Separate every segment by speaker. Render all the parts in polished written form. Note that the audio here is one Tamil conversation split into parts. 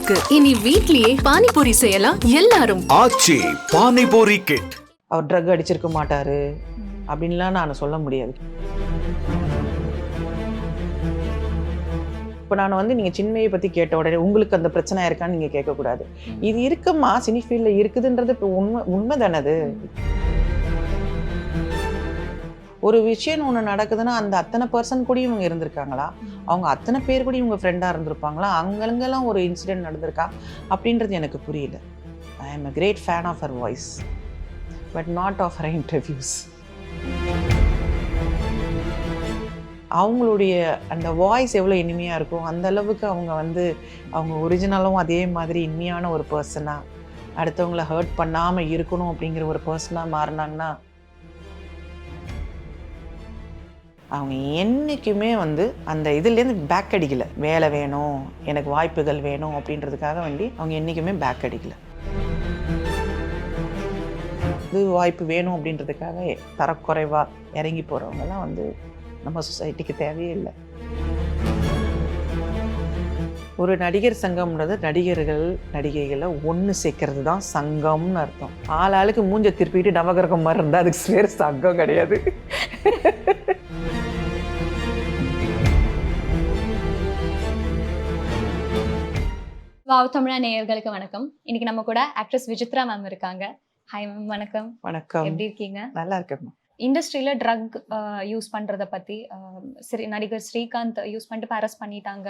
Speaker 1: இருக்கு. இனி வீட்லயே பானிபூரி செய்யலாம் எல்லாரும்.
Speaker 2: ஆச்சி பானிபூரி கிட்.
Speaker 3: அவர் ட்ரக் அடிச்சிருக்க மாட்டாரு அப்படின்லாம் நான் சொல்ல முடியாது. இப்போ நான் வந்து நீங்கள் சின்மையை பற்றி கேட்ட உடனே உங்களுக்கு அந்த பிரச்சனை இருக்கான்னு நீங்கள் கேட்கக்கூடாது. இது இருக்குமா சினி ஃபீல்டில் இருக்குதுன்றது இப்போ உண்மை தானே. அது ஒரு விஷயம் ஒன்று நடக்குதுன்னா அந்த அத்தனை பர்சன் கூட இவங்க இருந்திருக்காங்களா, அவங்க அத்தனை பேர் கூட இவங்க ஃப்ரெண்டாக இருந்திருப்பாங்களா, அங்கெல்லாம் ஒரு இன்சிடென்ட் நடந்திருக்கா அப்படின்றது எனக்கு புரியல. I am a great fan of her voice but not of her interviews. அவங்களுடைய அந்த வாய்ஸ் எவ்வளோ இனிமையாக இருக்கும் அந்த அளவுக்கு அவங்க ஒரிஜினலும் அதே மாதிரி இனிமையான ஒரு பர்சனாக, அடுத்தவங்கள ஹர்ட் பண்ணாமல் இருக்கணும் அப்படிங்கிற ஒரு பர்சனாக மாறினாங்கன்னா அவங்க என்றைக்குமே அந்த இதுலேருந்து பேக் அடிக்கலை. வேலை வேணும், எனக்கு வாய்ப்புகள் வேணும் அப்படின்றதுக்காக வேண்டி அவங்க என்றைக்குமே பேக் அடிக்கலை. இது வாய்ப்பு வேணும் அப்படின்றதுக்காக தரக்குறைவாக இறங்கி போகிறவங்கலாம் நம்ம சொசைட்டிக்கு தேவையே இல்லை. ஒரு நடிகர் சங்கம்ன்றது நடிகர்கள் நடிகைகளை ஒன்று சேர்க்கறது தான் சங்கம்னு அர்த்தம். ஆளுக்கு மூஞ்ச திருப்பிட்டு நவகிரகம் மாதிரி இருந்தால் அதுக்கு வேறு சங்கம் கிடையாது.
Speaker 4: வாவ் தமிழா நேயர்களுக்கு வணக்கம். இன்னைக்கு நம்ம கூட ஆக்ட்ரஸ் விசித்ரா மேம் இருக்காங்க. ஹாய் மேம், வணக்கம்.
Speaker 3: வணக்கம்.
Speaker 4: எப்படி இருக்கீங்க?
Speaker 3: நல்லா இருக்கேன்.
Speaker 4: இண்டஸ்ட்ரியில ட்ரக் யூஸ் பண்றத பத்தி நடிகர் ஸ்ரீகாந்த் யூஸ் பண்ணிட்டு அரெஸ்ட் பண்ணிட்டாங்க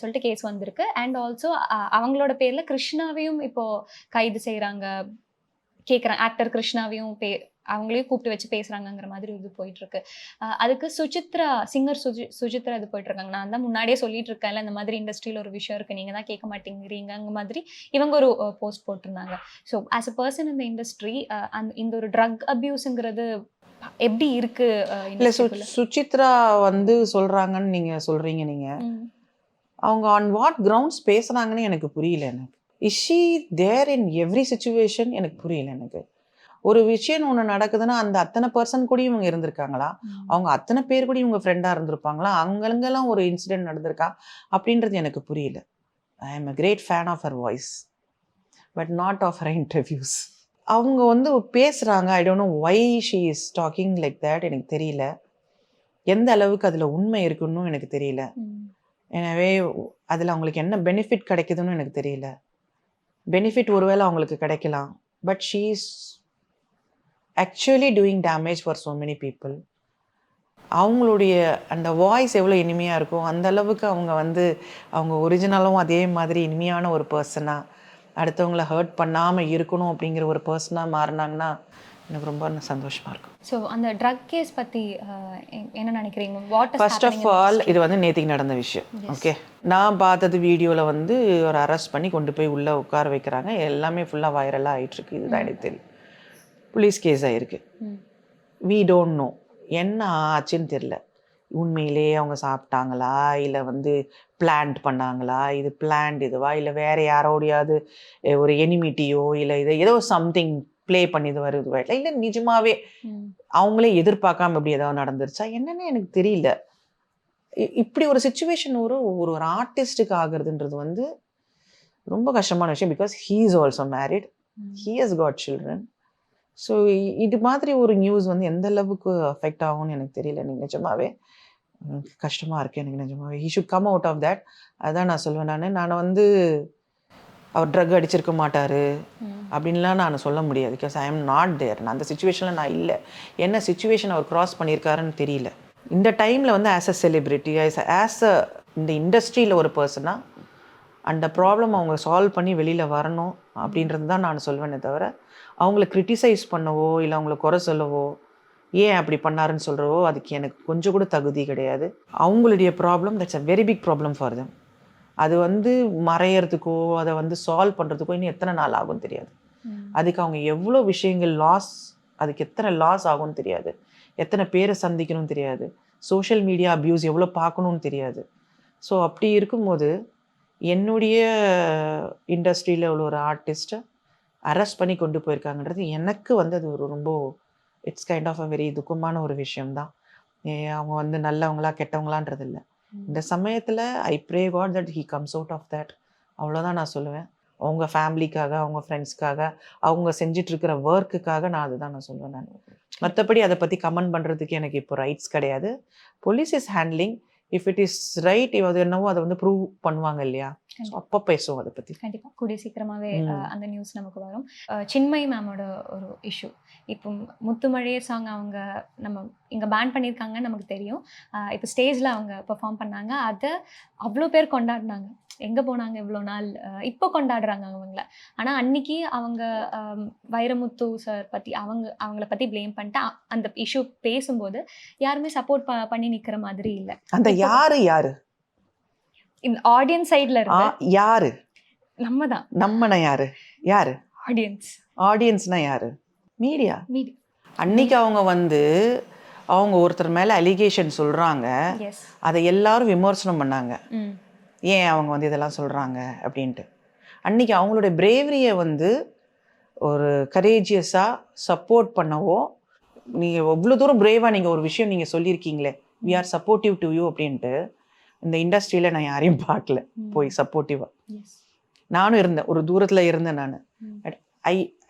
Speaker 4: சொல்லிட்டு கேஸ் வந்திருக்கு. அண்ட் ஆல்சோ அவங்களோட பேர்ல கிருஷ்ணாவையும் இப்போ கைது செய்யறாங்க, கேட்குறேன். ஆக்டர் கிருஷ்ணாவையும் அவங்களையும் கூப்பிட்டு வச்சு பேசுறாங்கிற மாதிரி இது போயிட்டு இருக்கு. அதுக்கு சுசித்ரா, சிங்கர் சுசித்ரா இது போயிட்டு இருக்காங்க. நான் தான் முன்னாடியே சொல்லிட்டு இருக்கேன்ல, இந்த மாதிரி இண்டஸ்ட்ரியில ஒரு விஷயம் இருக்கு, நீங்க தான் கேட்க மாட்டேங்கிறீங்க மாதிரி இவங்க ஒரு போஸ்ட் போட்டிருந்தாங்க. ஸோ ஆஸ் அ பர்சன் இந்த இண்டஸ்ட்ரி இந்த ஒரு ட்ரக் அபியூஸுங்கிறது எப்படி இருக்கு?
Speaker 3: இல்லை, சுசித்ரா சொல்றாங்கன்னு நீங்க சொல்றீங்க. நீங்க அவங்க ஆன் வாட் கிரவுண்ட்ஸ் பேசுறாங்கன்னு எனக்கு புரியல. எனக்கு is she there in every situation எனக்கு புரியல. எனக்கு ஒரு விஷயம் ஒன்று நடக்குதுன்னா அந்த அத்தனை பர்சன் கூட இவங்க இருந்திருக்காங்களா, அவங்க அத்தனை பேர் கூட இவங்க ஃப்ரெண்டாக இருந்திருப்பாங்களா, அங்கெல்லாம் ஒரு இன்சிடென்ட் நடந்திருக்கா அப்படின்றது எனக்கு புரியல. I am a great fan of her voice but not of her interviews. அவங்க பேசுகிறாங்க. I don't know why she is talking like that. எனக்கு தெரியல எந்த அளவுக்கு அதில் உண்மை இருக்குன்னு எனக்கு தெரியல. எனவே அதில் அவங்களுக்கு என்ன பெனிஃபிட் கிடைக்குதுன்னு எனக்கு தெரியல. பெனிஃபிட் ஒருவேளை அவங்களுக்கு கிடைக்கலாம், but she is actually doing damage for so many people. அவங்களுடைய அந்த வாய்ஸ் எவ்வளோ இனிமையாக இருக்கும் அந்த அளவுக்கு அவங்க ஒரிஜினலும் அதே மாதிரி இனிமையான ஒரு பர்சனாக, அடுத்தவங்கள ஹர்ட் பண்ணாமல் இருக்கணும் அப்படிங்கிற ஒரு பர்சனாக மாறினாங்கன்னா எனக்கு ரொம்ப சந்தோஷமாக இருக்கும்.
Speaker 4: ஸோ அந்த ட்ரக் கேஸ் பற்றி என்ன நினைக்கிறீங்க?
Speaker 3: ஃபர்ஸ்ட் ஆஃப் ஆல் இது நேற்றுக்கு நடந்த விஷயம். ஓகே, நான் பார்த்தது வீடியோவில் ஒரு அரெஸ்ட் பண்ணி கொண்டு போய் உள்ளே உட்கார வைக்கிறாங்க. எல்லாமே ஃபுல்லாக வைரலாக ஆகிட்டுருக்கு. இதுதான் எனக்கு தெரியும். புலிஸ் கேஸ் ஆகிருக்கு. வி டோன்ட் நோ என்ன ஆச்சுன்னு தெரில. உண்மையிலே அவங்க சாப்பிட்டாங்களா, இல்லை பிளான்ட் பண்ணாங்களா, இது பிளான்ட் இதுவா, இல்லை வேறு யாரோடையாவது ஒரு எனிமிட்டியோ, இல்லை இதை ஏதோ சம்திங் ப்ளே பண்ணி இது வருது, இல்லை நிஜமாவே அவங்களே எதிர்பார்க்காம இப்படி ஏதாவது நடந்துருச்சா என்னன்னு எனக்கு தெரியல. இப்படி ஒரு சுச்சுவேஷன் ஒரு ஆர்டிஸ்டுக்கு ஆகுறதுன்றது ரொம்ப கஷ்டமான விஷயம். Because he is also married, he has got children. So இது மாதிரி ஒரு நியூஸ் எந்த அளவுக்கு அஃபெக்ட் ஆகும்னு எனக்கு தெரியல. எனக்கு நிஜமாவே கஷ்டமாக இருக்குது. எனக்கு நிஜமாவே he should come out of that. அதான் நான் சொல்லுவேன். நான் அவர் ட்ரக் அடிச்சிருக்க மாட்டார் அப்படின்லாம் நான் சொல்ல முடியாது. Because I am not there. நான் அந்த சுச்சுவேஷனில் நான் இல்லை. என்ன சுச்சுவேஷன் அவர் க்ராஸ் பண்ணியிருக்காருன்னு தெரியல. இந்த டைமில் as a celebrity, as a இந்த இண்டஸ்ட்ரியில் ஒரு பர்சனாக அந்த ப்ராப்ளம் அவங்க சால்வ் பண்ணி வெளியில் வரணும் அப்படின்றது தான் நான் சொல்வேனே தவிர, அவங்கள கிரிட்டிசைஸ் பண்ணவோ இல்லை அவங்கள குறை சொல்லவோ, ஏன் அப்படி பண்ணாருன்னு சொல்கிறவோ அதுக்கு எனக்கு கொஞ்சம் கூட தகுதி கிடையாது. அவங்களுடைய problem that's a very big problem for them. அது மறையறதுக்கோ அதை சால்வ் பண்ணுறதுக்கோ இன்னும் எத்தனை நாள் ஆகும் தெரியாது. அதுக்கு அவங்க எவ்வளோ விஷயங்கள் அதுக்கு எத்தனை லாஸ் ஆகும்னு தெரியாது, எத்தனை பேரை சந்திக்கணும்னு தெரியாது, சோஷியல் மீடியா அப்யூஸ் எவ்வளோ பார்க்கணுன்னு தெரியாது. ஸோ அப்படி இருக்கும்போது என்னுடைய இண்டஸ்ட்ரியில் உள்ள ஒரு ஆர்டிஸ்ட்டை அரெஸ்ட் பண்ணி கொண்டு போயிருக்காங்கன்றது எனக்கு அது ஒரு ரொம்ப it's kind of a very துக்கமான ஒரு விஷயம்தான். அவங்க நல்லவங்களா கெட்டவங்களான்றது இல்லை. இந்த சமயத்தில் I pray God that he comes out of that அவ்வளோதான் நான் சொல்லுவேன். அவங்க ஃபேமிலிக்காக, அவங்க ஃப்ரெண்ட்ஸ்க்காக, அவங்க செஞ்சிட்ருக்கிற ஒர்க்குக்காக நான் அதுதான் நான் சொல்லுவேன் நான். மற்றபடி அதை பற்றி கமெண்ட் பண்ணுறதுக்கு எனக்கு இப்போ ரைட்ஸ் கிடையாது. Police is handling. If it is right, அது என்னவோ அதை வந்து ப்ரூவ் பண்ணுவாங்க இல்லையா? ஸோ அப்போ பேசுவோம் அதை பற்றி.
Speaker 4: கண்டிப்பாக கூடிய சீக்கிரமாகவே அந்த நியூஸ் நமக்கு வரும். சின்மயி மேமோட ஒரு இஷ்யூ, இப்போ முத்துமழையே சாங் அவங்க நம்ம இங்கே பேன் பண்ணியிருக்காங்கன்னு நமக்கு தெரியும். இப்போ ஸ்டேஜில் அவங்க பெர்ஃபார்ம் பண்ணாங்க, அதை அவ்வளோ பேர் கொண்டாடினாங்க. எங்கே போனாங்க இவ்வளோ நாள், இப்போ கொண்டாடுறாங்க அவங்கள. ஆனால் அன்னைக்கு அவங்க வைரமுத்து சார் பற்றி அவங்கள பற்றி ப்ளேம் பண்ணிட்டு அந்த இஷ்யூ பேசும்போது யாருமே சப்போர்ட் பண்ணி நிற்கிற மாதிரி இல்லை.
Speaker 3: அந்த யாரு
Speaker 4: இந்த ஆடியன்ஸ் சைடில் இருந்து
Speaker 3: யாரு
Speaker 4: நம்ம தான்.
Speaker 3: நம்மனா யாரு
Speaker 4: ஆடியன்ஸ்னா
Speaker 3: யாரு? மீடியா. அன்னைக்கு அவங்க வந்து அவங்க ஒருத்தர் மேலே அலிகேஷன் சொல்கிறாங்க, அதை எல்லாரும் விமர்சனம் பண்ணாங்க. ஏன் அவங்க வந்து இதெல்லாம் சொல்கிறாங்க அப்படின்ட்டு. அன்றைக்கி அவங்களுடைய பிரேவரியை வந்து ஒரு கரேஜியஸாக சப்போர்ட் பண்ணவோ, நீங்கள் எவ்வளோ தூரம் பிரேவாக நீங்கள் ஒரு விஷயம் நீங்கள் சொல்லியிருக்கீங்களே, we are supportive to you அப்படின்ட்டு, இந்த இண்டஸ்ட்ரியில் நான் யாரையும் பார்க்கல போய் சப்போர்ட்டிவாக. நானும் இருந்தேன், ஒரு தூரத்தில் இருந்தேன் நான்.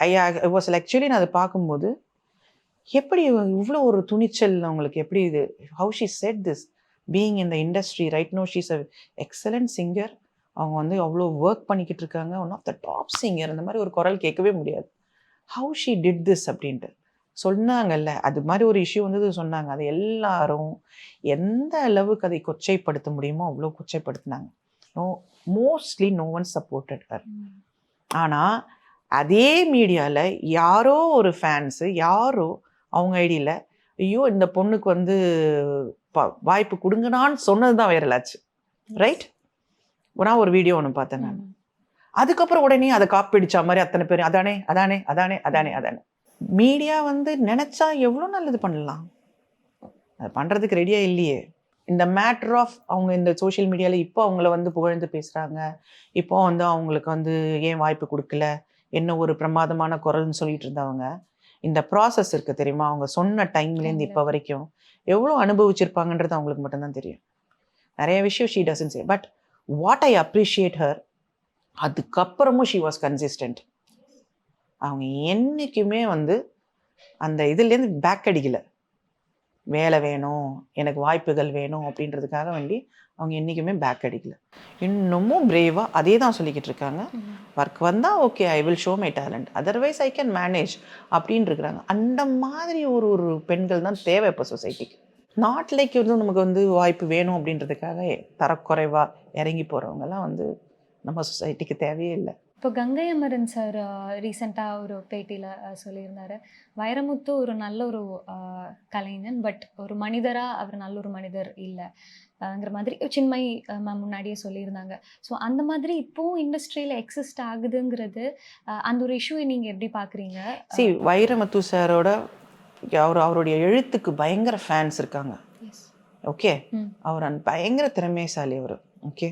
Speaker 3: ஐ வாஸ் ஆக்சுவலி நான் அதை பார்க்கும்போது எப்படி இவ்வளோ ஒரு துணிச்சல் அவங்களுக்கு, எப்படி இது, how she said this being in the industry right no. She's a excellent singer. அவங்க வந்து அவ்வளோ ஒர்க் பண்ணிக்கிட்டு இருக்காங்க, one of the top singer. அந்த மாதிரி ஒரு குரல் கேட்கவே முடியாது. ஹவு ஷீ டிட் திஸ் அப்படின்ட்டு சொன்னாங்கல்ல, அது மாதிரி ஒரு இஷ்யூ வந்து சொன்னாங்க. அது எல்லாரும் எந்த அளவுக்கு அதை கொச்சைப்படுத்த முடியுமோ அவ்வளோ கொச்சைப்படுத்தினாங்க. Mostly no one supported her. ஆனால் அதே மீடியாவில் யாரோ ஒரு ஃபேன்ஸு யாரோ அவங்க ஐடியில் ஐயோ இந்த பொண்ணுக்கு வந்து வாய்ப்பு கொடுங்கனான்னு சொன்னது தான் வைரல் ஆச்சு. ரைட்? நான் ஒரு வீடியோ ஒன்று பார்த்தேன் நான். அதுக்கப்புறம் உடனே அதை காப்பிடிச்ச மாதிரி அத்தனை பேர் அதானே அதானே அதானே அதானே அதானே. மீடியா வந்து நினச்சா எவ்வளோ நல்லது பண்ணலாம், அது பண்ணுறதுக்கு ரெடியாக இல்லையே. இந்த மேட்டர் ஆஃப் அவங்க இந்த சோஷியல் மீடியாவில் இப்போ அவங்கள வந்து புகழ்ந்து பேசுகிறாங்க. இப்போ வந்து அவங்களுக்கு வந்து ஏன் வாய்ப்பு கொடுக்கல, என்ன ஒரு பிரமாதமான குரல்னு சொல்லிட்டு இருந்தவங்க, இந்த ப்ராசஸ் இருக்குது தெரியுமா, அவங்க சொன்ன டைம்லேருந்து இப்போ வரைக்கும் எவ்வளோ அனுபவிச்சிருப்பாங்கன்றது அவங்களுக்கு மட்டும்தான் தெரியும். நிறைய விஷயம் she doesn't say. But what I appreciate her, அதுக்கப்புறமும் ஷீ வாஸ் கன்சிஸ்டன்ட். அவங்க என்றைக்குமே வந்து அந்த இதுலேருந்து பேக் அடிக்கலை. வேலை வேணும், எனக்கு வாய்ப்புகள் வேணும் அப்படின்றதுக்காக வேண்டி அவங்க என்றைக்குமே பேக் அடிக்கலை. இன்னமும் பிரேவாக அதே தான் சொல்லிக்கிட்டு இருக்காங்க. ஒர்க் வந்தால் okay, I will show my talent, otherwise I can manage அப்படின்னு இருக்கிறாங்க. அந்த மாதிரி ஒரு பெண்கள் தான் தேவை இப்போ சொசைட்டிக்கு. நாட் லைக் வந்து நமக்கு வந்து வாய்ப்பு வேணும் அப்படின்றதுக்காக தரக்குறைவாக இறங்கி போகிறவங்கெல்லாம் வந்து நம்ம சொசைட்டிக்கு தேவையே இல்லை.
Speaker 4: இப்போ கங்கை அமரன் சார் ரீசெண்டாக ஒரு பேட்டியில் சொல்லியிருந்தார், வைரமுத்து ஒரு நல்ல ஒரு கலைஞன், பட் ஒரு மனிதராக அவர் நல்ல ஒரு மனிதர் இல்லைங்கிற மாதிரி சின்மயி மேம் முன்னாடியே சொல்லியிருந்தாங்க. ஸோ அந்த மாதிரி இப்போவும் இண்டஸ்ட்ரியில் எக்ஸிஸ்ட் ஆகுதுங்கிறது, அந்த ஒரு இஷ்யூவை நீங்கள் எப்படி பார்க்குறீங்க?
Speaker 3: வைரமுத்து சாரோட அவருடைய எழுத்துக்கு பயங்கர ஃபேன்ஸ் இருக்காங்க. ஓகே, அவர் பயங்கர திறமைசாலி அவர். ஓகே,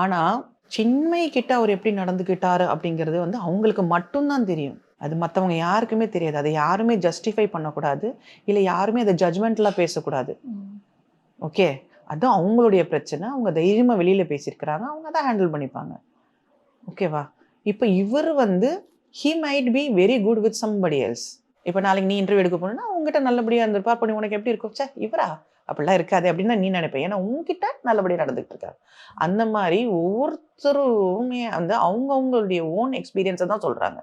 Speaker 3: ஆனால் சின்மயி கிட்ட அவர் எப்படி நடந்துக்கிட்டாரு அப்படிங்கிறது வந்து அவங்களுக்கு மட்டும்தான் தெரியும். அது மற்றவங்க யாருக்குமே தெரியாது. அதை யாருமே ஜஸ்டிஃபை பண்ணக்கூடாது, இல்லை யாருமே அதை ஜட்ஜ்மெண்ட்லாம் பேசக்கூடாது. ஓகே, அதுவும் அவங்களுடைய பிரச்சனை. அவங்க தைரியமாக வெளியில் பேசியிருக்கிறாங்க, அவங்க தான் ஹேண்டில் பண்ணிப்பாங்க. ஓகேவா? இப்போ இவர் வந்து he might be very good with somebody else. இப்போ நாளைக்கு நீ இன்டர்வியூ எடுக்க போனோன்னா உங்ககிட்ட நல்லபடியாக இருந்திருப்பா, பண்ணி உனக்கு எப்படி இருக்கும், சே இவரா அப்படிலாம் இருக்காது அப்படின்னு நீ நினைப்பேன். ஏன்னா உங்ககிட்ட நல்லபடியாக நடந்துகிட்டு இருக்காரு. அந்த மாதிரி ஒவ்வொருத்தருமே வந்து அவங்கவுங்களுடைய ஓன் எக்ஸ்பீரியன்ஸை தான் சொல்கிறாங்க.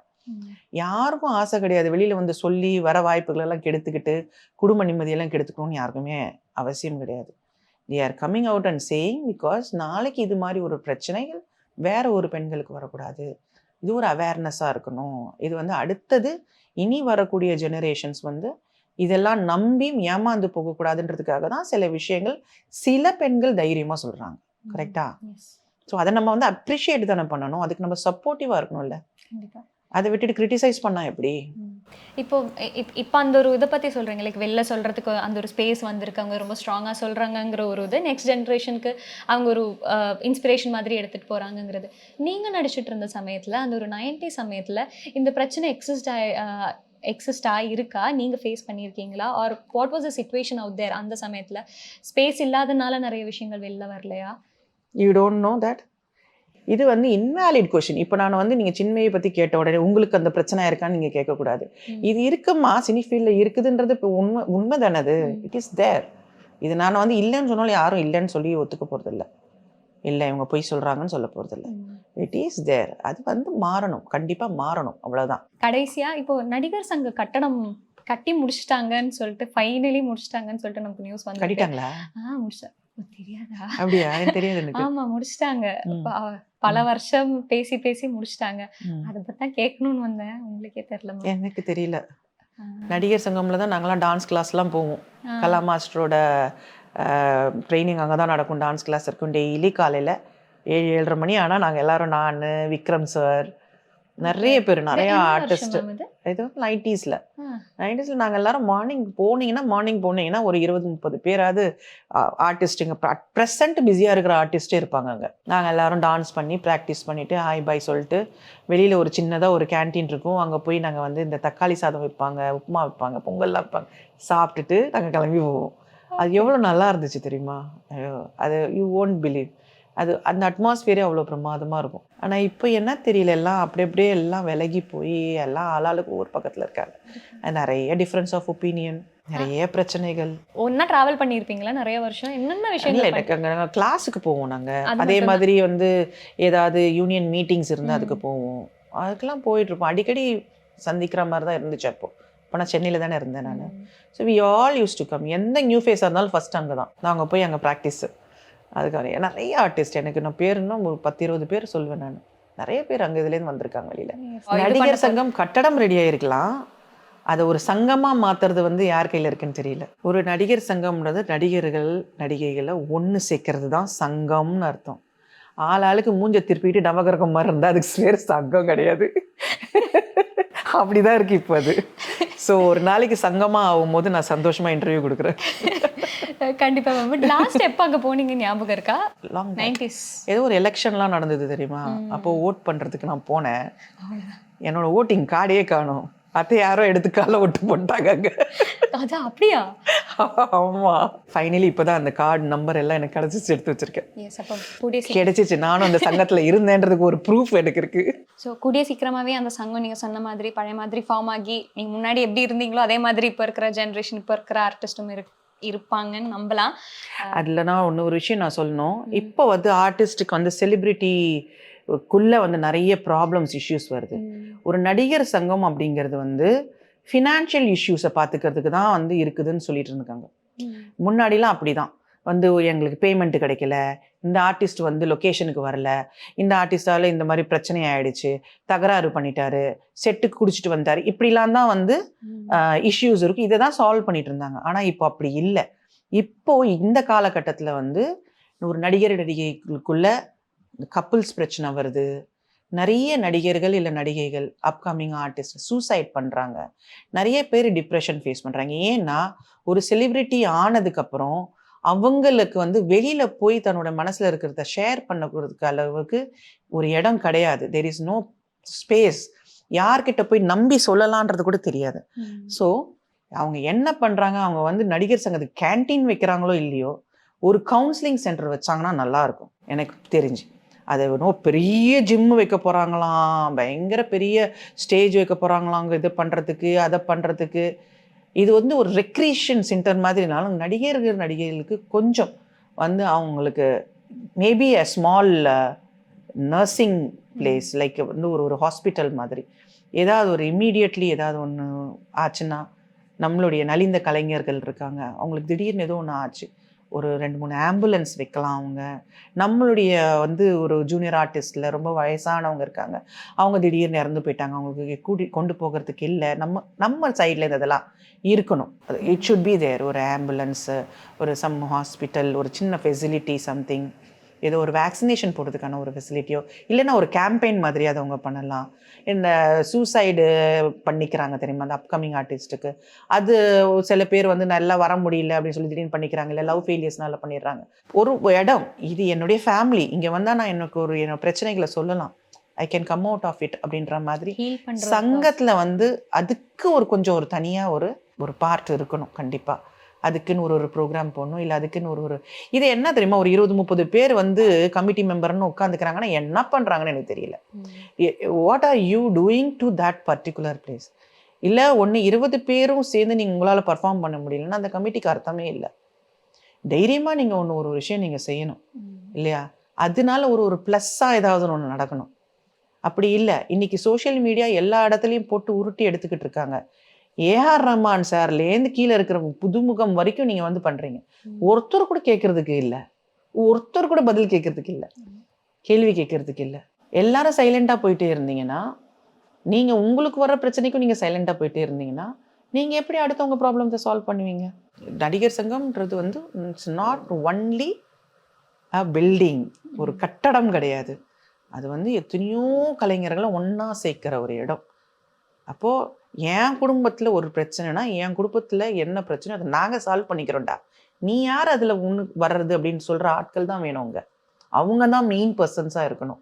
Speaker 3: யாருக்கும் ஆசை கிடையாது வெளியில் வந்து சொல்லி வர வாய்ப்புகளெல்லாம் கெடுத்துக்கிட்டு குடும்ப நிம்மதியெல்லாம் கெடுத்துக்கணும்னு யாருக்குமே அவசியம் கிடையாது. They are coming out and saying because நாளைக்கு இது மாதிரி ஒரு பிரச்சனைகள் வேற ஒரு பெண்களுக்கு வரக்கூடாது. இது ஒரு அவேர்னஸாக இருக்கணும். இது வந்து அடுத்தது இனி வரக்கூடிய ஜெனரேஷன்ஸ் வந்து இதெல்லாம் நம்பி ஏமாந்து போகக்கூடாதுன்றதுக்காக தான் சில விஷயங்கள் சில பெண்கள் தைரியமாக சொல்கிறாங்க. கரெக்டா? ஸோ அதை நம்ம வந்து அப்ரிஷியேட் தானே பண்ணணும், அதுக்கு நம்ம சப்போர்ட்டிவாக இருக்கணும்ல. அதை விட்டுட்டு கிரிட்டிசைஸ் பண்ணால் எப்படி?
Speaker 4: இப்போ அந்த ஒரு இதை பற்றி சொல்கிறீங்க, லைக் வெளில சொல்கிறதுக்கு அந்த ஒரு ஸ்பேஸ் வந்திருக்கு, அவங்க ரொம்ப ஸ்ட்ராங்காக சொல்கிறாங்கங்கிற ஒரு இது நெக்ஸ்ட் ஜென்ரேஷனுக்கு அவங்க ஒரு இன்ஸ்பிரேஷன் மாதிரி எடுத்துகிட்டு போகிறாங்கங்கிறது. நீங்கள் நடிச்சிட்டு இருந்த சமயத்தில், அந்த ஒரு 90 சமயத்தில் இந்த பிரச்சனை எக்ஸிஸ்டாக இருக்கா? நீங்கள் ஃபேஸ் பண்ணியிருக்கீங்களா? Or what was the situation out there? அந்த சமயத்தில் ஸ்பேஸ் இல்லாதனால நிறைய விஷயங்கள் வெளில வரலையா?
Speaker 3: யூ டோன்ட் நோ தட் இது வந்து இன்வேலிட் கொஷின். இப்போ நான் வந்து நீங்கள் சின்மையை பற்றி கேட்ட உடனே உங்களுக்கு அந்த பிரச்சனை இருக்கான்னு நீங்கள் கேட்கக்கூடாது. இது இருக்குமா சினி ஃபீல்டில் இருக்குதுன்றது இப்போ உண்மை தானே அது. It is there. இது நான் வந்து இல்லைன்னு சொன்னாலும் யாரும் இல்லைன்னு சொல்லி ஒத்துக்க போகிறதில்ல. இல்லை இவங்க பொய் சொல்கிறாங்கன்னு சொல்ல போகிறதில்ல. It is there. அது வந்து மாறணும், கண்டிப்பாக மாறணும், அவ்வளோதான்.
Speaker 4: கடைசியாக இப்போ நடிகர் சங்க கட்டடம் கட்டி முடிச்சிட்டாங்கன்னு சொல்லிட்டு ஃபைனலி முடிச்சிட்டாங்கன்னு சொல்லிட்டு நமக்கு நியூஸ் வந்து
Speaker 3: கட்டிட்டாங்களா?
Speaker 4: முடிச்சேன். தெரியாதா?
Speaker 3: அப்படியா? எனக்கு தெரியாது எனக்கு.
Speaker 4: ஆமா முடிச்சிட்டாங்க. பல வருஷம் பேசி பேசி முடிச்சிட்டாங்க. அதை பத்தி தான் கேட்கணும்னு வந்தேன். உங்களுக்கே தெரியல?
Speaker 3: எனக்கு தெரியல. நடிகர் சங்கம்ல தான் நாங்களாம் டான்ஸ் கிளாஸ்லாம் போவோம். கலா மாஸ்டரோட ட்ரைனிங் அங்கே தான் நடக்கும். டான்ஸ் கிளாஸ் இருக்கும் டெய்லி காலையில் 7-7:30 மணி. ஆனால் நாங்கள் எல்லாரும், நான், விக்ரம் சார், நிறைய பேர், நிறைய ஆர்டிஸ்ட், ஏதோ 90s நாங்கள் எல்லாரும் மார்னிங் போனீங்கன்னா ஒரு 20-30 பேராது ஆர்டிஸ்ட்டுங்க ப்ரெசன்ட் பிஸியாக இருக்கிற ஆர்டிஸ்டே இருப்பாங்க அங்கே. நாங்கள் எல்லாரும் டான்ஸ் பண்ணி ப்ராக்டிஸ் பண்ணிவிட்டு ஹாய் பாய் சொல்லிட்டு வெளியில் ஒரு சின்னதாக ஒரு கேன்டீன் இருக்கும். அங்கே போய் நாங்கள் வந்து இந்த தக்காளி சாதம் வைப்பாங்க, உப்புமா வைப்பாங்க, பொங்கல்லாம் வைப்பாங்க, சாப்பிட்டுட்டு நாங்கள் கிளம்பி போவோம். அது எவ்வளோ நல்லா இருந்துச்சு தெரியுமா? அது யூ ஓன்ட் பிலீவ். அது அந்த அட்மாஸ்பியரே அவ்வளோ பிரமாதமாக இருக்கும். ஆனால் இப்போ என்ன தெரியல, எல்லாம் அப்படியே எல்லாம் விலகி போய் எல்லாம் ஆளாளுக்கு ஒவ்வொரு பக்கத்தில் இருக்காங்க. நிறைய டிஃப்ரென்ஸ் ஆஃப் ஒப்பீனியன், நிறைய பிரச்சனைகள்.
Speaker 4: ஒன்றா ட்ராவல் பண்ணியிருப்பீங்களா நிறைய வருஷம்? என்னென்ன விஷயங்கள்?
Speaker 3: எனக்கு அங்கே நாங்கள் கிளாஸுக்கு போவோம். நாங்கள் அதே மாதிரி வந்து ஏதாவது யூனியன் மீட்டிங்ஸ் இருந்தால் அதுக்கு போவோம். அதுக்கெல்லாம் போயிட்டுருப்போம். அடிக்கடி சந்திக்கிற மாதிரி தான் இருந்துச்சு. இப்போ நான் சென்னையில் தானே இருந்தேன் நான். So we all used to come. எந்த நியூ ஃபேஸாக இருந்தாலும் ஃபஸ்ட் அங்கே தான் நாங்கள் போய் அங்கே ப்ராக்டிஸு. அதுக்காக நிறைய ஆர்டிஸ்ட், எனக்கு நான் பேருன்னா ஒரு 10-20 பேர் சொல்வேன் நான். நிறைய பேர் அங்கே இதுலேருந்து வந்திருக்காங்க வெளியில். நடிகர் சங்கம் கட்டடம் ரெடியாக இருக்கலாம், அதை ஒரு சங்கமாக மாற்றுறது வந்து யார் கையில் இருக்குன்னு தெரியல. ஒரு நடிகர் சங்கம்ன்றது நடிகைகளை ஒன்று சேர்க்கறது தான் சங்கம்னு அர்த்தம். ஆளாளுக்கு மூஞ்ச திருப்பிட்டு நவகிரகம் மாதிரி இருந்தால் அதுக்கு வேறு சங்கம் கிடையாது. அப்படிதான் இருக்கு இப்போ அது. ஸோ ஒரு நாளைக்கு சங்கமாக ஆகும்போது நான் சந்தோஷமாக இன்டர்வியூ கொடுக்குறேன்.
Speaker 4: கண்டிப்பாக. பட் லாஸ்ட் எப்போ அங்கே போனீங்க ஞாபகம் இருக்கா? 90s
Speaker 3: ஏதோ ஒரு எலெக்ஷன்லாம் நடந்தது தெரியுமா? அப்போ ஓட் பண்ணுறதுக்கு நான் போனேன். என்னோட ஓட்டிங் கார்டே காணும். அதை யாரோ எடுத்து கால ஓட்டு போட்டாங்க அங்கே.
Speaker 4: அதான் அப்படியா?
Speaker 3: ஆமாம். ஃபைனலி இப்போ தான் அந்த கார்டு நம்பர் எல்லாம் எனக்கு கிடச்சிச்சு, எடுத்து வச்சிருக்கேன். கிடைச்சிச்சு. நானும் அந்த சங்கத்தில் இருந்தேன்றதுக்கு ஒரு ப்ரூஃப் எனக்கு இருக்கு.
Speaker 4: ஸோ கூடிய சீக்கிரமாகவே அந்த சங்கம் நீங்கள் சொன்ன மாதிரி பழைய மாதிரி ஃபார்ம் ஆகி நீங்கள் முன்னாடி எப்படி இருந்தீங்களோ அதே மாதிரி இப்போ இருக்கிற ஜென்ரேஷன், இப்போ இருக்கிற ஆர்டிஸ்ட்டும் இருப்பாங்கன்னு நம்பலாம்.
Speaker 3: அதில் நான் ஒரு விஷயம் நான் சொல்லணும். இப்போ வந்து ஆர்டிஸ்ட்டுக்கு வந்து செலிப்ரிட்டிக்குள்ளே வந்து நிறைய ப்ராப்ளம்ஸ், இஷ்யூஸ் வருது. ஒரு நடிகர் சங்கம் அப்படிங்கிறது வந்து ஃபினான்ஷியல் இஷ்யூஸை பார்த்துக்கிறதுக்கு தான் வந்து இருக்குதுன்னு சொல்லிட்டு இருக்காங்க. முன்னாடிலாம் அப்படி தான் வந்து எங்களுக்கு பேமெண்ட்டு கிடைக்கல, இந்த ஆர்டிஸ்ட் வந்து லொக்கேஷனுக்கு வரல, இந்த ஆர்டிஸ்டால் இந்த மாதிரி பிரச்சனை ஆகிடுச்சு, தகராறு பண்ணிட்டாரு, செட்டுக்கு குடிச்சிட்டு வந்தார், இப்படிலாம் தான் வந்து இஷ்யூஸ் இருக்குது. இதை தான் சால்வ் பண்ணிட்டு இருந்தாங்க. ஆனால் இப்போ அப்படி இல்லை. இப்போது இந்த காலகட்டத்தில் வந்து ஒரு நடிகைகளுக்குள்ள கப்புள்ஸ் பிரச்சனை வருது. நிறைய நடிகர்கள் இல்லை நடிகைகள், அப்கமிங் ஆர்டிஸ்ட் சூசைட் பண்ணுறாங்க. நிறைய பேர் டிப்ரெஷன் ஃபேஸ் பண்ணுறாங்க. ஏன்னா ஒரு செலிப்ரிட்டி ஆனதுக்கப்புறம் அவங்களுக்கு வந்து வெளியில் போய் தன்னோட மனசில் இருக்கிறத ஷேர் பண்ணக்கிறதுக்கு அளவுக்கு ஒரு இடம் கிடையாது. There is no space. யார்கிட்ட போய் நம்பி சொல்லலான்றது கூட தெரியாது. ஸோ அவங்க என்ன பண்ணுறாங்க, அவங்க வந்து நடிகர் சங்கத்துக்கு கேன்டீன் வைக்கிறாங்களோ இல்லையோ, ஒரு கவுன்சிலிங் சென்டர் வச்சாங்கன்னா நல்லாயிருக்கும் எனக்கு தெரிஞ்சு. அதை இன்னும் பெரிய ஜிம்மு வைக்க போகிறாங்களாம், பயங்கர பெரிய ஸ்டேஜ் வைக்க போகிறாங்களாம், இது பண்ணுறதுக்கு அதை பண்ணுறதுக்கு. இது வந்து ஒரு ரெக்ரியேஷன் சென்டர் மாதிரினாலும் நடிகைகளுக்கு கொஞ்சம் வந்து அவங்களுக்கு maybe a small nursing place, like வந்து ஒரு ஹாஸ்பிட்டல் மாதிரி ஏதாவது ஒரு இம்மீடியட்லி ஏதாவது ஒன்று ஆச்சுன்னா, நம்மளுடைய நலிந்த கலைஞர்கள் இருக்காங்க, அவங்களுக்கு திடீர்னு ஏதோ ஒன்று ஆச்சு, ஒரு 2-3 ஆம்புலன்ஸ் வைக்கலாம். அவங்க நம்மளுடைய வந்து ஒரு ஜூனியர் ஆர்டிஸ்டில் ரொம்ப வயசானவங்க இருக்காங்க, அவங்க திடீர்னு இறந்து போயிட்டாங்க, அவங்களுக்கு கொண்டு போகிறதுக்கு இல்லை, நம்ம சைடில் இதெல்லாம் இருக்கணும். It should be there. ஒரு ஆம்புலன்ஸு, ஒரு சம் ஹாஸ்பிட்டல், ஒரு சின்ன ஃபெசிலிட்டி, சம்திங், ஏதோ ஒரு வேக்சினேஷன் போடுறதுக்கான ஒரு ஃபெசிலிட்டியோ, இல்லைன்னா ஒரு கேம்பெயின் மாதிரி அதை அவங்க பண்ணலாம். இந்த சூசைடு பண்ணிக்கிறாங்க தெரியுமா அந்த அப்கமிங் ஆர்டிஸ்ட்டுக்கு, அது சில பேர் வந்து நல்லா வர முடியல அப்படின்னு சொல்லி திடீர்னு பண்ணிக்கிறாங்க, இல்லை லவ் ஃபெயிலியர்ஸ்னால பண்ணிடுறாங்க. ஒரு இடம், இது என்னுடைய ஃபேமிலி, இங்கே வந்தால் நான் என்னோட பிரச்சனைகளை சொல்லலாம், I can come out of it அப்படின்ற மாதிரி சங்கத்தில் வந்து அதுக்கு கொஞ்சம் ஒரு தனியாக ஒரு பார்ட் இருக்கணும் கண்டிப்பாக. அதுக்குன்னு ஒரு ப்ரோக்ராம் போடணும், இல்லை அதுக்குன்னு ஒரு இது என்ன தெரியுமா, ஒரு 20-30 பேர் வந்து கமிட்டி மெம்பர்னு உட்காந்துக்கிறாங்கன்னா என்ன பண்ணுறாங்கன்னு எனக்கு தெரியல. What are you doing to that particular place? இல்லை ஒன்று 20 பேரும் சேர்ந்து நீங்கள் உங்களால் பர்ஃபார்ம் பண்ண முடியலன்னா அந்த கமிட்டிக்கு அர்த்தமே இல்லை. தைரியமாக நீங்கள் ஒரு விஷயம் நீங்கள் செய்யணும் இல்லையா? அதனால ஒரு ப்ளஸ்ஸாக ஏதாவது ஒன்று நடக்கணும். அப்படி இல்லை, இன்னைக்கு சோஷியல் மீடியா எல்லா இடத்துலையும் போட்டு உருட்டி எடுத்துக்கிட்டு இருக்காங்க. ஏஆர் ரஹ்மான் சார்லேருந்து கீழே இருக்கிற புதுமுகம் வரைக்கும் நீங்கள் வந்து பண்ணுறீங்க. ஒருத்தர் கூட கேட்கறதுக்கு இல்லை, ஒருத்தர் கூட பதில் கேட்கறதுக்கு இல்லை, கேள்வி கேட்கறதுக்கு இல்லை. எல்லாரும் சைலண்டாக போயிட்டே இருந்தீங்கன்னா, நீங்கள் உங்களுக்கு வர பிரச்சனைக்கும் நீங்கள் சைலண்டாக போயிட்டே இருந்தீங்கன்னா நீங்கள் எப்படி அடுத்தவங்க ப்ராப்ளத்தை சால்வ் பண்ணுவீங்க? நடிகர் சங்கம்ன்றது வந்து it's not only a building, ஒரு கட்டடம் கிடையாது. அது வந்து எத்தனையோ கலைஞர்களை ஒன்றா சேர்க்கிற ஒரு இடம். அப்போது என் குடும்பத்தில் ஒரு பிரச்சனைனா என் குடும்பத்தில் என்ன பிரச்சனை அதை நாங்கள் சால்வ் பண்ணிக்கிறோம்டா. நீ யார் அதில் ஒன்று வர்றது அப்படின்னு சொல்கிற ஆட்கள் தான் வேணுங்க. அவங்க தான் மெயின் பர்சன்ஸாக இருக்கணும்.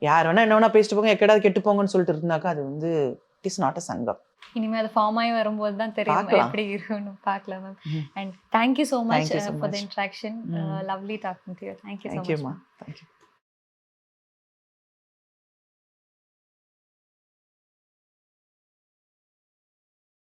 Speaker 3: யார் வேணால் என்ன வேணால் பேசிட்டு போங்க, எக்கடாவது கெட்டு போங்கன்னு சொல்லிட்டு இருந்தாக்கா அது வந்து இட் இஸ் நாட் அ சங்கம்.
Speaker 4: இனிமே அது ஃபார்ம் ஆகி வரும்போது தான் தெரியும் எப்படி இருக்குன்னு பார்க்கலாம் ma'am. And thank you so much for the interaction. Lovely talking to you. Thank you so much.
Speaker 3: Thank you.